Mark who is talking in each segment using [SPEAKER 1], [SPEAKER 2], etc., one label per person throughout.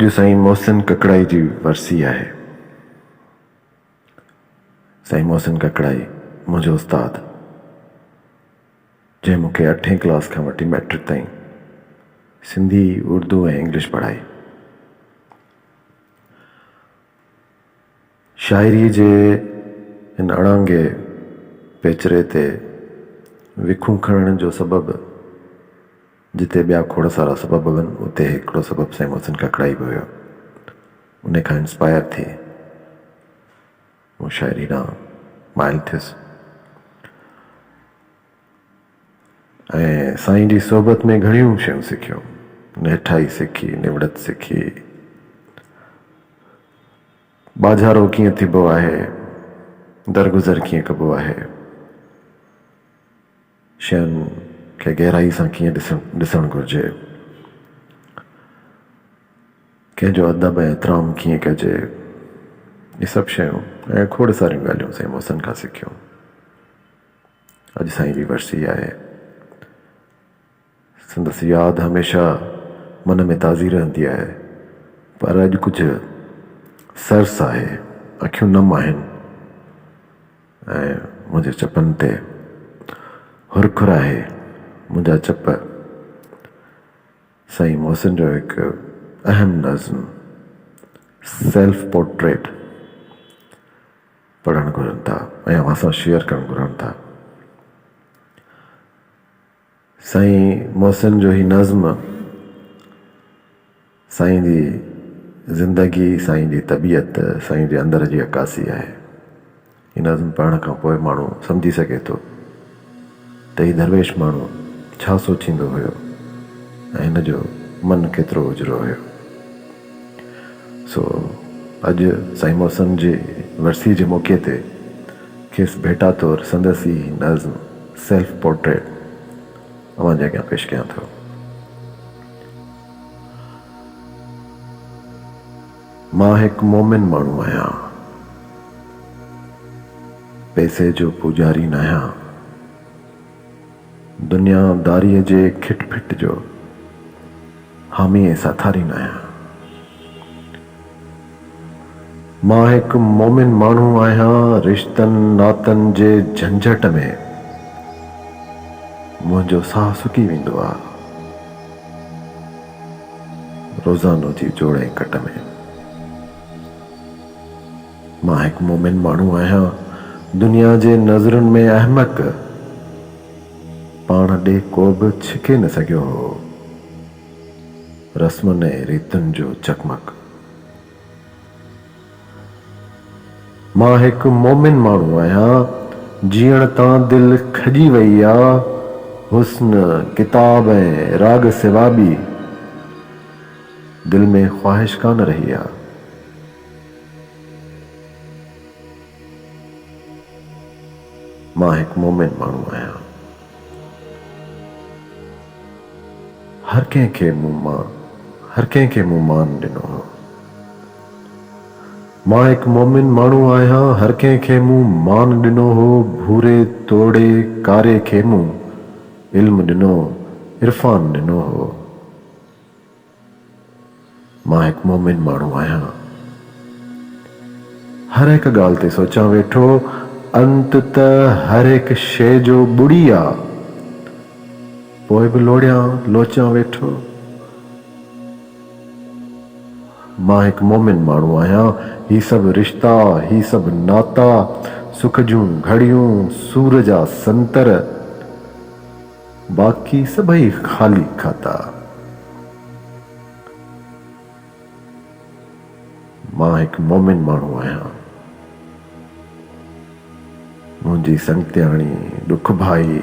[SPEAKER 1] अॼु साईं मोहसिन ककड़ाई जी वरसी आहे। साईं मोहसिन ककड़ाई मुंहिंजो उस्ताद, जंहिं मूंखे 8वीं क्लास खां वठी मैट्रिक ताईं सिंधी, उर्दू ऐं इंग्लिश पढ़ाई। शाइरी जे हिन अड़ांगे पेचरे ते विखूं खणण जो सबबु, जिते ॿिया खोड़ सारा सबब हुअनि, उते हिकिड़ो सबबु साईं मोहसिन ककड़ाई बि हुयो। उन खां इंस्पायर थी मूं शाइरी ॾांहुं माइल थियुसि ऐं साईं जी सोबत में घणियूं शयूं सिखियूं। नेठाई सिखी, निवड़त सिखी, बाज़ारो कीअं थिबो आहे, दरगुज़र कीअं कबो आहे, शयुनि खे गहराई सां कीअं ॾिसणु घुरिजे, कंहिंजो अदब ऐं एतिराम कीअं कजे, इहे सभु शयूं ऐं खोड़ सारियूं ॻाल्हियूं साईं मोहसिन खां सिखियूं। अॼु साईं जी वरसी आहे। संदसि यादि हमेशह मन में ताज़ी रहंदी आहे, पर अॼु कुझु सरस आहे, अखियूं नम आहिनि ऐं मुंहिंजे चपनि ते हुरखुर आहे। मुंहिंजा चप साईं मोहसिन जो हिकु अहम नज़्म सेल्फ पोर्ट्रेट पढ़णु घुरनि था ऐं अव्हां सां शेयर करणु घुरनि था। साईं मोहसिन जो ही नज़्म साईं जी ज़िंदगी, साईं जी तबीयत, साईं जे अंदर जी अक्कासी आहे। ही नज़्म पढ़ण खां पोइ माण्हू सम्झी सघे थो त ही दरवेश माण्हू छा सोचींदो हुयो ऐं हिन जो मन केतिरो उजरो हुयो। सो अॼु साईं मोहसिन जी वरसी जे मौक़े ते खेसि भेटा तौरु संदसि ही नज़्म सेल्फ पोर्ट्रेट अव्हां जे अॻियां पेश कयां थो। मां हिकु मोमिन माण्हू आहियां, पैसे जो पुजारी न आहियां, दुनियादारीअ जे खिटपिट जो हामी ऐं साथारी न आहियां। मां हिकु मोमिन माण्हू आहियां, रिश्तनि नातनि जे झंझट में मुंहिंजो साहु सुकी वेंदो आहे, रोज़ानो जी जोड़ ऐं कट में। मां हिकु मोमिन माण्हू आहियां, दुनिया जे नज़रुनि में अहमक, पाण ॾे को बि छिके न सघियो हो, रस्मुनि ऐं रीतुनि जो चकमक। मां हिकु मोमिन माण्हू आहियां, जीअण तां दिलि खजी वई आहे, हुस्न, किताब ऐं राग सिवा बि दिलि में ख्वाहिश कान रही आहे। मां हिकु मोमिन माण्हू आहियां, हर कंहिंखे मूं मान ॾिनो हो। मां हिकु मोमिन माण्हू आहियां, हर कंहिंखे मूं मान ॾिनो हो, भूरे तोड़े कारे खे मूं इल्मु ॾिनो, इरफान ॾिनो हो। मां हिकु मोमिन माण्हू आहियां, हर हिकु ॻाल्हि ते सोचां वेठो, अंत त हर हिकु शइ जो ॿुड़ी आहे, पोइ बि लोचां वेठो। मां हिकु मोमिन माण्हू आहियां, ही सभु रिश्ता, ही सभु नाता, सुख जूं घड़ियूं, सूर जा संतर, बाक़ी सभई ख़ाली खाता। मां हिकु मोमिन माण्हू आहियां, मुंहिंजी संगतियाणी, ॾुख भाई,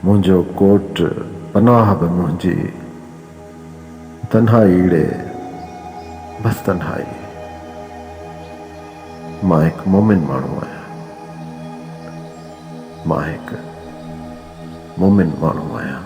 [SPEAKER 1] मुंहिंजो कोट, पनाह बि मुंहिंजी, तन्हाई ईड़े, बस तन्हाई। मां हिकु मोमिन माण्हू आहियां, मां हिकु मोमिन माण्हू आहियां।